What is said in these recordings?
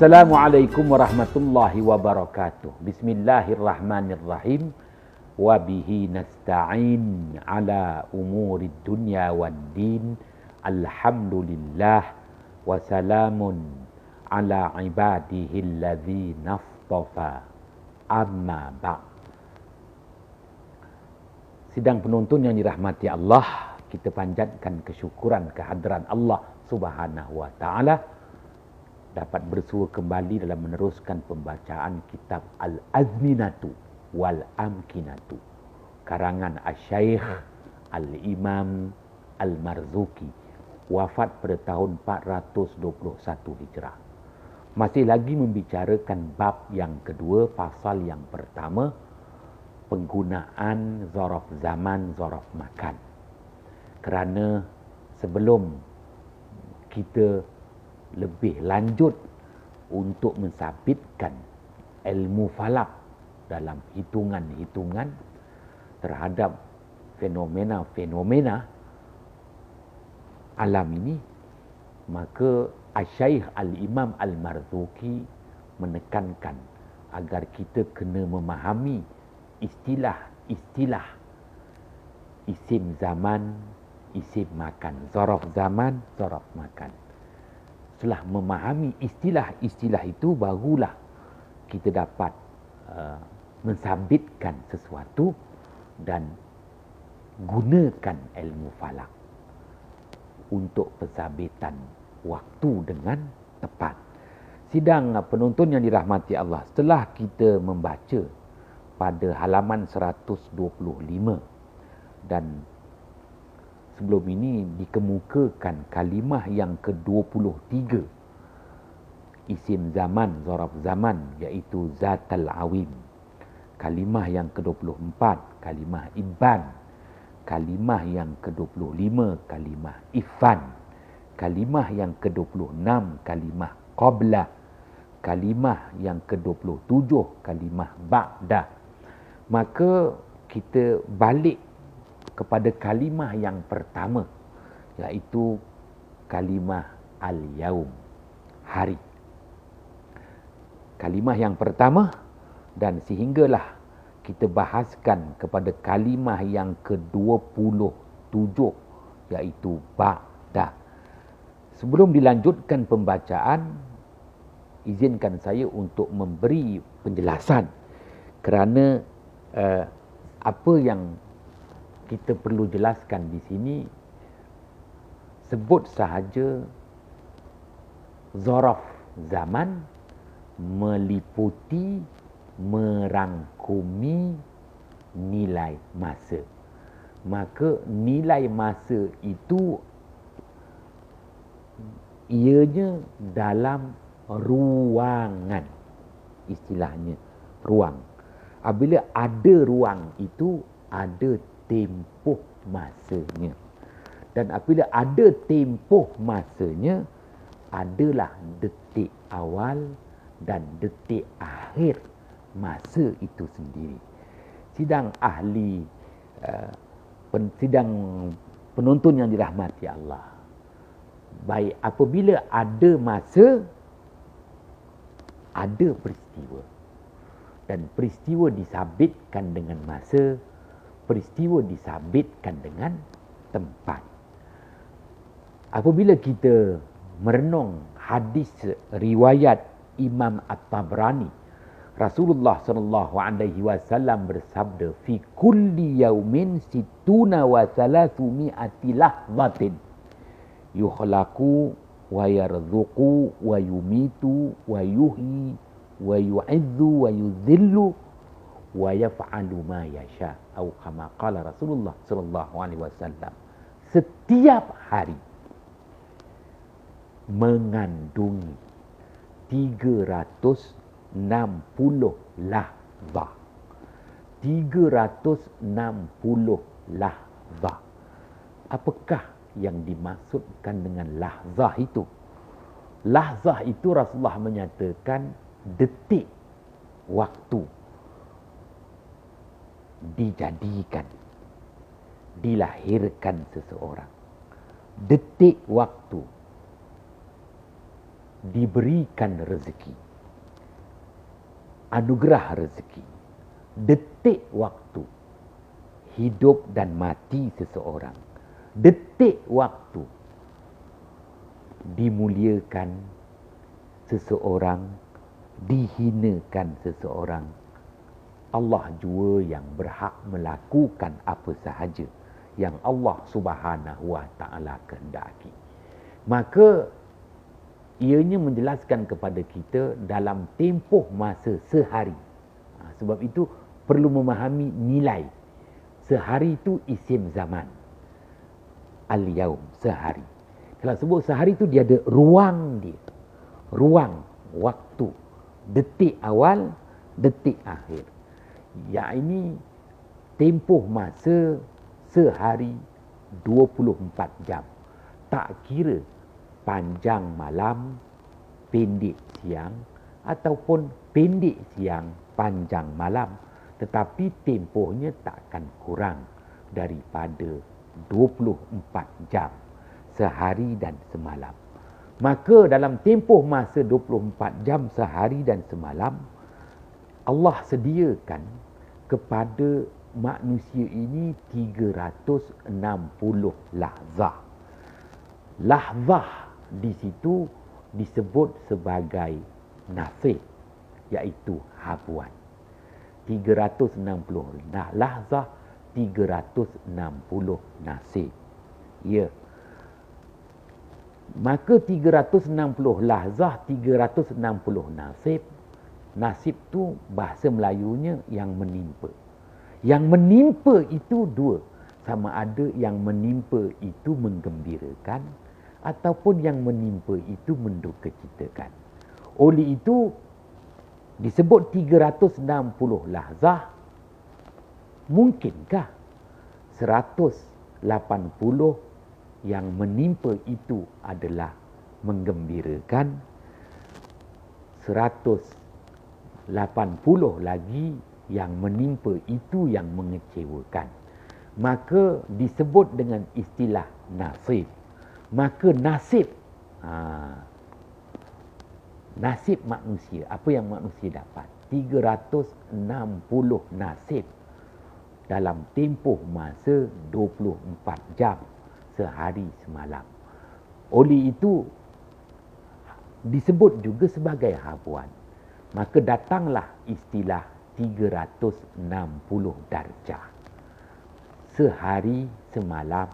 Assalamualaikum warahmatullahi wabarakatuh. Bismillahirrahmanirrahim. Wabihi nasta'in ala umurid dunya waddin. Alhamdulillah. Wassalamun ala ibadihi alladhina astafa. Amma ba'. Sidang penonton yang dirahmati Allah, kita panjatkan kesyukuran kehadran Allah Subhanahu wa taala dapat bersua kembali dalam meneruskan pembacaan kitab Al-Azminatu wal Amkinatu karangan Asy-Syaikh Al-Imam Al-Marzuki, wafat pada tahun 421 Hijrah. Masih lagi membicarakan bab yang kedua, pasal yang pertama, penggunaan zaraf zaman, zaraf makan. Kerana sebelum kita lebih lanjut untuk mensabitkan ilmu falak dalam hitungan-hitungan terhadap fenomena-fenomena alam ini, maka Asy-Syaikh Al-Imam Al-Marzuki menekankan agar kita kena memahami istilah-istilah isim zaman, isim makan, zaraf zaman, zaraf makan. Setelah memahami istilah-istilah itu, barulah kita dapat mensabitkan sesuatu dan gunakan ilmu falak untuk pensabitan waktu dengan tepat. Sidang penonton yang dirahmati Allah, setelah kita membaca pada halaman 125 dan sebelum ini dikemukakan kalimah yang ke-23 isim zaman, zaraf zaman, iaitu zatal awim. Kalimah yang ke-24 kalimah iban. Kalimah yang ke-25 kalimah ifan. Kalimah yang ke-26 kalimah qabla. Kalimah yang ke-27 kalimah ba'da. Maka kita balik kepada kalimah yang pertama, iaitu kalimah al-yaum, hari. Kalimah yang pertama, dan sehinggalah kita bahaskan kepada kalimah yang ke-27, iaitu ba'da. Sebelum dilanjutkan pembacaan, izinkan saya untuk memberi penjelasan kerana apa yang kita perlu jelaskan di sini, sebut sahaja zaraf zaman meliputi, merangkumi nilai masa. Maka nilai masa itu ianya dalam ruangan, istilahnya ruang. Apabila ada ruang itu, ada tempoh masanya. Dan apabila ada tempoh masanya, adalah detik awal dan detik akhir masa itu sendiri. Sidang ahli, sidang penonton yang dirahmati Allah, baik, apabila ada masa, ada peristiwa. Dan peristiwa disabitkan dengan masa, peristiwa disabitkan dengan tempat. Apabila kita merenung hadis riwayat Imam At-Tabrani, Rasulullah sallallahu alaihi wasallam bersabda, fi kulli yaumin situna wa thalathmi'ati lahzatin yukhlaqu wa yarzuqu wa yumitu wa yuhyi wa yu'izzu wa yuzillu wa yaf'alu ma yasha, atau kama qala Rasulullah sallallahu alaihi wasallam. Setiap hari mengandungi 360 lahzah. 360 lahzah. Apakah yang dimaksudkan dengan lahzah itu? Lahzah itu Rasulullah menyatakan detik waktu dijadikan, dilahirkan seseorang. Detik waktu diberikan rezeki, anugerah rezeki, detik waktu hidup dan mati seseorang, detik waktu dimuliakan seseorang, dihinakan seseorang, Allah jua yang berhak melakukan apa sahaja yang Allah Subhanahu wa taala kehendaki. Maka ianya menjelaskan kepada kita dalam tempoh masa sehari. Sebab itu perlu memahami nilai. Sehari itu isim zaman. Al-yaum, sehari. Kalau sebut sehari itu dia ada ruang dia. Ruang, waktu. Detik awal, detik akhir. Yang ini tempoh masa sehari 24 jam. Tak kira panjang malam, pendek siang, ataupun pendek siang, panjang malam. Tetapi tempohnya takkan kurang daripada 24 jam sehari dan semalam. Maka dalam tempoh masa 24 jam sehari dan semalam, Allah sediakan kepada manusia ini 360 lahzah. Lahzah di situ disebut sebagai nasib, iaitu habuan. 360 lahzah, 360 nasib. Ya. Maka 360 lahzah, 360 nasib. Nasib tu bahasa Melayunya yang menimpa. Yang menimpa itu dua. Sama ada yang menimpa itu menggembirakan ataupun yang menimpa itu mendukacitakan. Oleh itu disebut 360 lahzah. Mungkinkah 180 yang menimpa itu adalah menggembirakan, 180 lagi yang menimpa itu yang mengecewakan? Maka disebut dengan istilah nasib. Maka nasib, nasib manusia, apa yang manusia dapat? 360 nasib dalam tempoh masa 24 jam sehari semalam. Oleh itu disebut juga sebagai habuan. Maka datanglah istilah 360 darjah. Sehari semalam,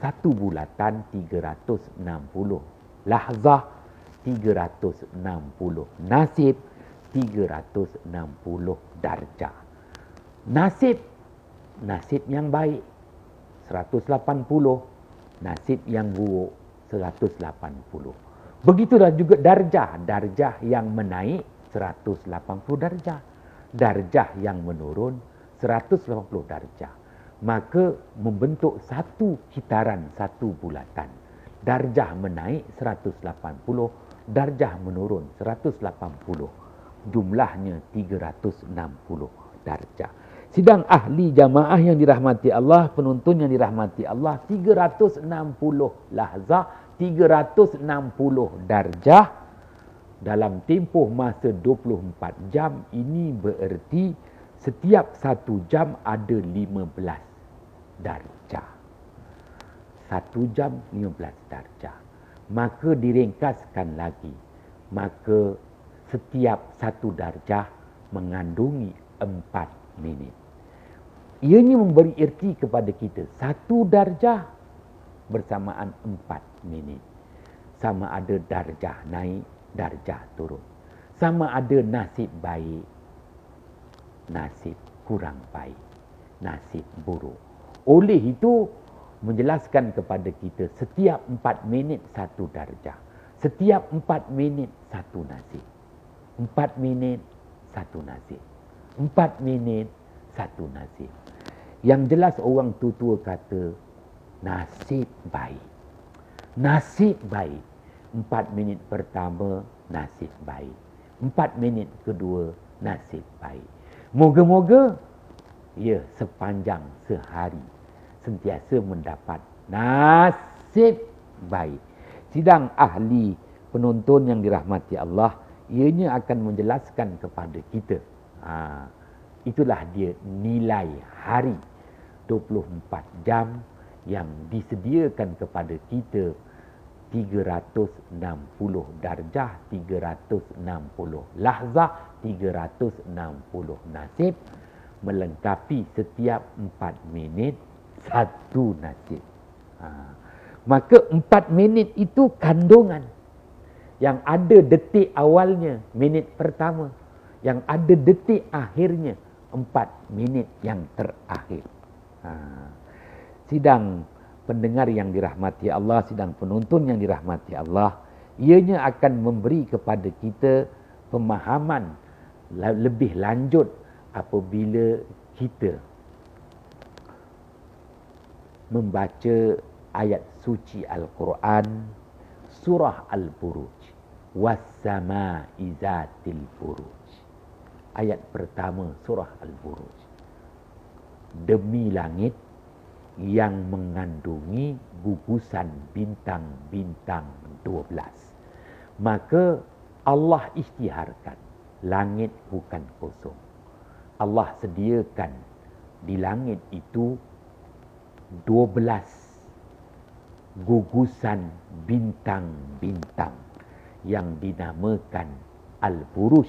satu bulatan 360 lahzah, 360 nasib, 360 darjah. Nasib yang baik 180, nasib yang buruk 180. Begitulah juga darjah yang menaik 180 darjah, darjah yang menurun 180 darjah. Maka membentuk satu kitaran, satu bulatan. Darjah menaik 180, darjah menurun 180. Jumlahnya 360 darjah. Sidang ahli jamaah yang dirahmati Allah, penonton yang dirahmati Allah, 360 lahzah, 360 darjah dalam tempoh masa 24 jam. Ini bererti setiap 1 jam ada 15 darjah. 1 jam 15 darjah. Maka diringkaskan lagi. Maka setiap 1 darjah mengandungi 4 minit. Ianya memberi erti kepada kita 1 darjah bersamaan 4 minit. Sama ada darjah naik, darjah turun. Sama ada nasib baik, nasib kurang baik, nasib buruk. Oleh itu menjelaskan kepada kita setiap 4 minit 1 darjah. Setiap 4 minit 1 nasib. 4 minit 1 nasib. 4 minit 1 nasib. Yang jelas orang tua kata nasib baik. Nasib baik. 4 minit pertama nasib baik. 4 minit kedua nasib baik. Moga-moga ya sepanjang sehari sentiasa mendapat nasib baik. Sidang ahli penonton yang dirahmati Allah, ianya akan menjelaskan kepada kita. Itulah dia nilai hari 24 jam yang disediakan kepada kita, 360 darjah, 360 lahzah, 360 nasib, melengkapi setiap 4 minit satu nasib. Maka 4 minit itu kandungan. Yang ada detik awalnya, minit pertama. Yang ada detik akhirnya, 4 minit yang terakhir. Sidang pendengar yang dirahmati Allah, sidang penonton yang dirahmati Allah, ianya akan memberi kepada kita pemahaman lebih lanjut apabila kita membaca ayat suci Al-Quran, surah Al-Buruj, was-sama'i zatil buruj. Ayat pertama surah Al-Buruj. Demi langit yang mengandungi gugusan bintang-bintang 12. Maka Allah isytiharkan, langit bukan kosong. Allah sediakan di langit itu 12 gugusan bintang-bintang yang dinamakan Al-Buruj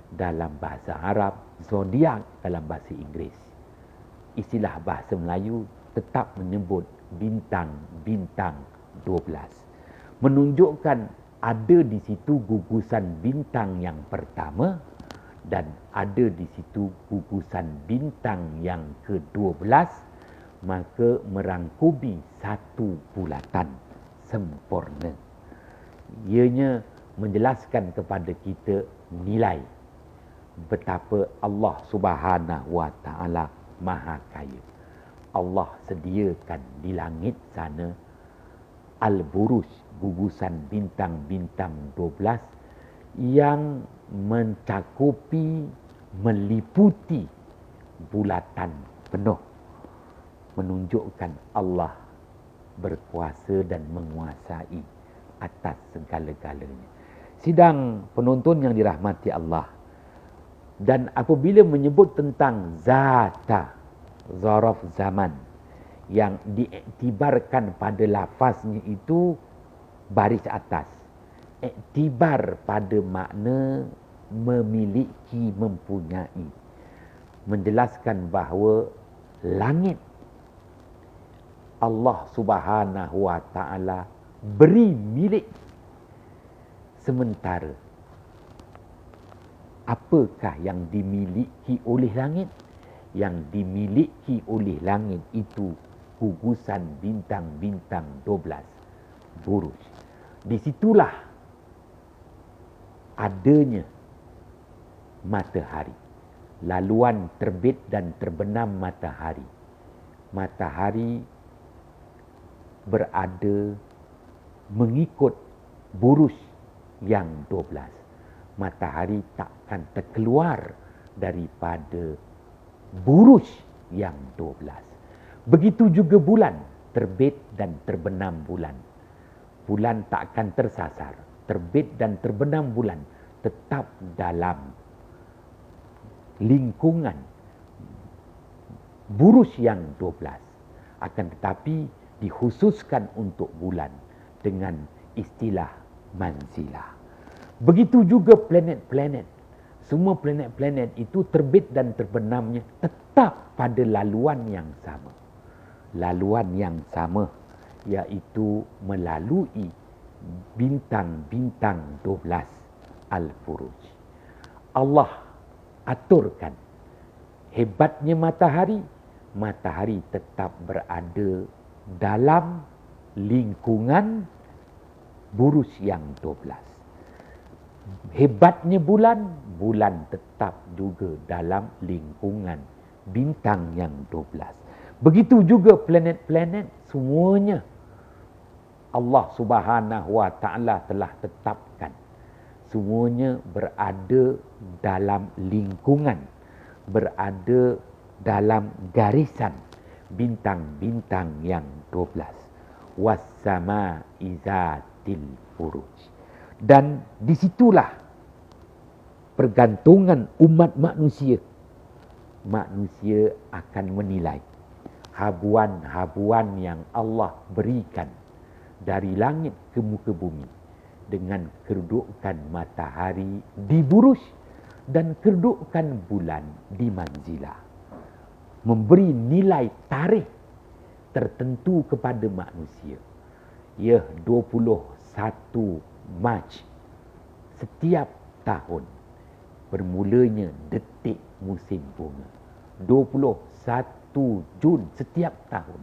dalam bahasa Arab, zodiak dalam bahasa Inggeris. Istilah bahasa Melayu tetap menyebut bintang-bintang 12. Menunjukkan ada di situ gugusan bintang yang pertama dan ada di situ gugusan bintang yang ke-12, maka merangkumi satu bulatan sempurna. Ianya menjelaskan kepada kita nilai betapa Allah Subhanahu wa Ta'ala Maha Kaya. Allah sediakan di langit sana Al-Buruj, gugusan bintang-bintang 12 yang mencakupi, meliputi bulatan penuh, menunjukkan Allah berkuasa dan menguasai atas segala-galanya. Sidang penonton yang dirahmati Allah, dan apabila menyebut tentang zata, zaraf zaman, yang diiktibarkan pada lafaznya itu baris atas. Iktibar pada makna memiliki, mempunyai. Menjelaskan bahawa langit Allah Subhanahu wa Ta'ala beri milik. Sementara apakah yang dimiliki oleh langit? Yang dimiliki oleh langit itu gugusan bintang-bintang 12 buruj. Disitulah adanya matahari, laluan terbit dan terbenam matahari. Matahari berada mengikut buruj yang 12. Matahari takkan terkeluar daripada buruj yang 12. Begitu juga bulan, terbit dan terbenam bulan. Bulan takkan tersasar. Terbit dan terbenam bulan tetap dalam lingkungan buruj yang 12. Akan tetapi dikhususkan untuk bulan dengan istilah manzilah. Begitu juga planet-planet. Semua planet-planet itu terbit dan terbenamnya tetap pada laluan yang sama. Laluan yang sama, iaitu melalui bintang-bintang 12 Al-Buruj. Allah aturkan hebatnya matahari. Matahari tetap berada dalam lingkungan buruj yang 12. Hebatnya bulan, bulan tetap juga dalam lingkungan bintang yang 12. Begitu juga planet-planet, semuanya Allah Subhanahu wa Ta'ala telah tetapkan. Semuanya berada dalam lingkungan, berada dalam garisan bintang-bintang yang 12. Was-sama'i zatil buruj. Dan disitulah pergantungan umat manusia. Manusia akan menilai habuan-habuan yang Allah berikan dari langit ke muka bumi dengan kedudukan matahari di buruj dan kedudukan bulan di manzilah. Memberi nilai tarikh tertentu kepada manusia. Ya, 21 Mac setiap tahun bermulanya detik musim bunga. 21 Jun setiap tahun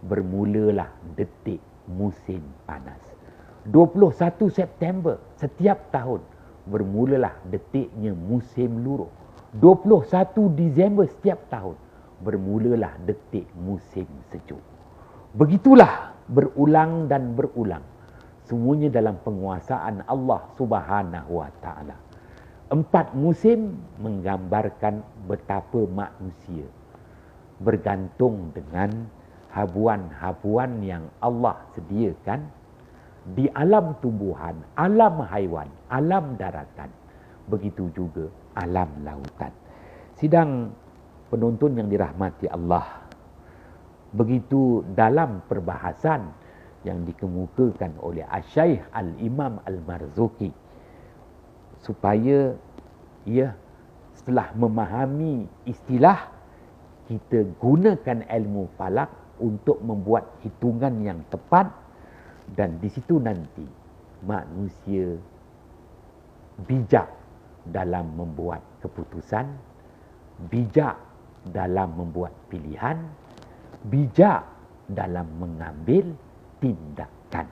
bermulalah detik musim panas. 21 September setiap tahun bermulalah detiknya musim luruh. 21 Disember setiap tahun bermulalah detik musim sejuk. Begitulah berulang dan berulang. Semuanya dalam penguasaan Allah Subhanahu wa taala. 4 musim menggambarkan betapa manusia bergantung dengan habuan-habuan yang Allah sediakan di alam tumbuhan, alam haiwan, alam daratan. Begitu juga alam lautan. Sidang penonton yang dirahmati Allah, begitu dalam perbahasan yang dikemukakan oleh Asy-Syaikh Al-Imam Al-Marzuki, supaya setelah memahami istilah, kita gunakan ilmu falak untuk membuat hitungan yang tepat, dan di situ nanti manusia bijak dalam membuat keputusan, bijak dalam membuat pilihan, bijak dalam mengambil tindakan.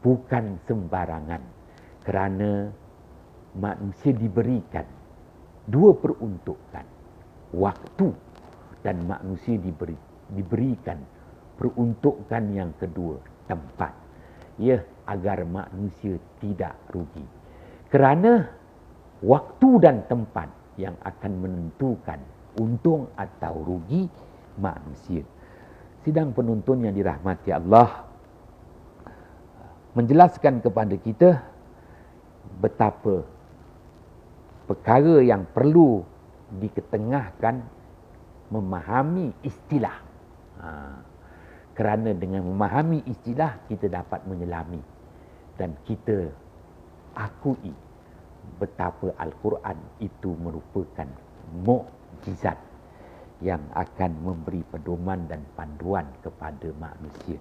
Bukan sembarangan, kerana manusia diberikan 2 peruntukan, waktu, dan manusia diberikan peruntukan yang kedua, tempat. Ya, agar manusia tidak rugi. Kerana waktu dan tempat yang akan menentukan untung atau rugi manusia. Sidang penonton yang dirahmati Allah, menjelaskan kepada kita betapa perkara yang perlu diketengahkan memahami istilah. Kerana dengan memahami istilah, kita dapat menyelami dan kita akui betapa Al-Quran itu merupakan mukjizat yang akan memberi pedoman dan panduan kepada manusia.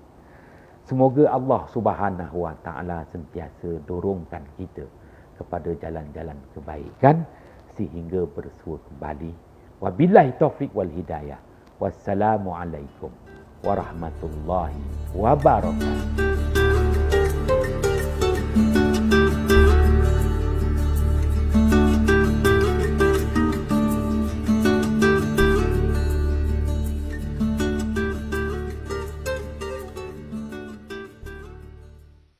Semoga Allah Subhanahu wa taala sentiasa dorongkan kita kepada jalan-jalan kebaikan sehingga bersua kembali. Wabillahi taufiq wal hidayah. Wassalamualaikum warahmatullahi wabarakatuh.